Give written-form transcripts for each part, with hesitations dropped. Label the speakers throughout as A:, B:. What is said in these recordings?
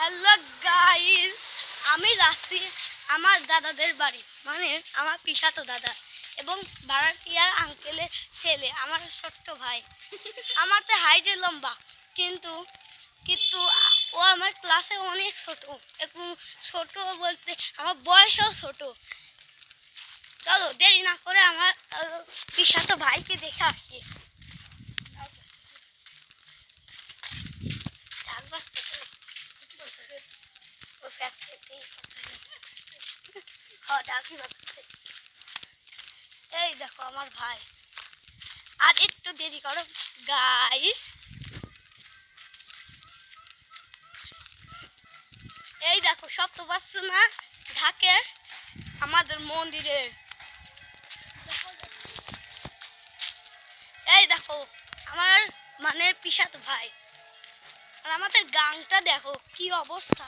A: Hello guys, আমি যাচ্ছি আমার দাদাদের বাড়ি, মানে আমার পিসাতো দাদা এবং ভাড়াটিয়ার আঙ্কেলের ছেলে, আমার ছোট্ট ভাই। আমার তো হাইটে লম্বা, কিন্তু কিন্তু ও আমার ক্লাসে অনেক ছোট, একটু ছোট বলতে আমার বয়সও ছোট। চলো দেরি না করে আমার পিসাতো ভাইকে দেখে আসি। এই দেখো আমার ভাই, আর একটু দেরি করো গাইস। এই দেখো সব তো পাচ্ছ না, ঢাকের আমাদের মন্দিরে। এই দেখো আমার মানে পিসাতো ভাই, আর আমাদের গাংটা দেখো কি অবস্থা।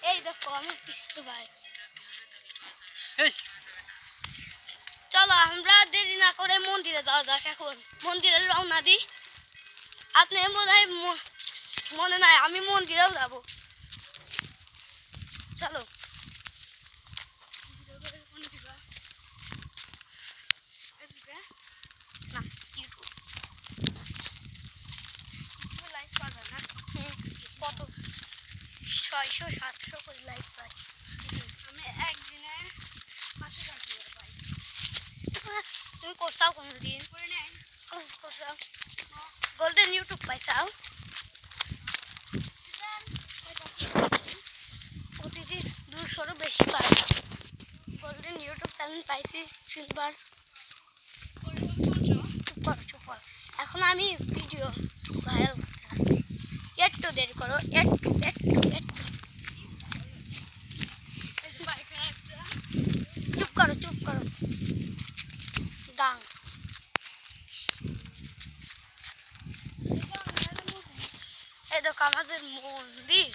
A: এই দেখো আমার পিসাতো ভাই। চলো আমরা দেরি না করে মন্দিরে যাওয়া যাক। এখন মন্দিরে রওনা দিই। আপনি মনে হয় মনে নাই আমি মন্দিরেও যাব। চলো না ইউটিউব লাইক পাবে না, কত 600-700 করে লাইক পাই। আমি একদিনে 500 করে পাই। তুমি করছাও কোনোদিন? করে নেই করছাও, গোল্ডেন ইউটিউব পাইছাও? প্রতিদিন 200-রও বেশি পাই। গোল্ডেন ইউটিউব চ্যানেল পাইছি সিলভার। এখন আমি ভিডিও ভাইরাল করতে আসছি, একটু দেরি করো, একটু চুপ করো গান। এই দেখো আমাদের মন্দির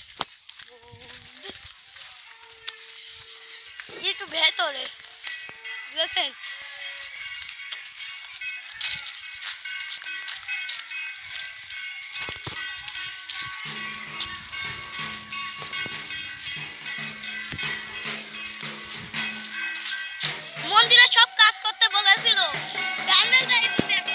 A: একটু ভেতরে বুঝেছেন। মন্দিরে সব কাজ করতে বলেছিল, প্যান্ডেলটা একটু দেখো।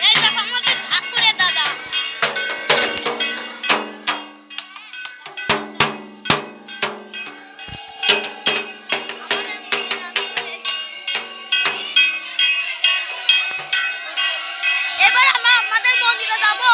A: এই দেখো আমাদের ঠাকুরের দাদা। এবার আমরা আমাদের মন্দিরে যাবো।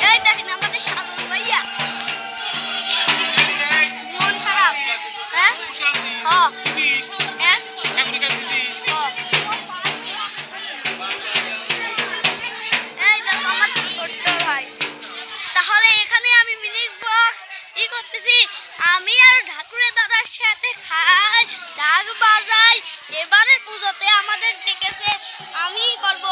A: এই দেখেন আমাদের সাধন ভাইয়া মন খারাপ। হ্যাঁ এই দেখো আমাদের ছোট্ট ভাই। তাহলে এখানে আমি মিনি বক্স করতেছি, আমি আর ঠাকুরের দাদার সাথে খাই, ঢাক বাজাই। এবারের পুজোতে আমাদের ডেকেছে, আমি করব।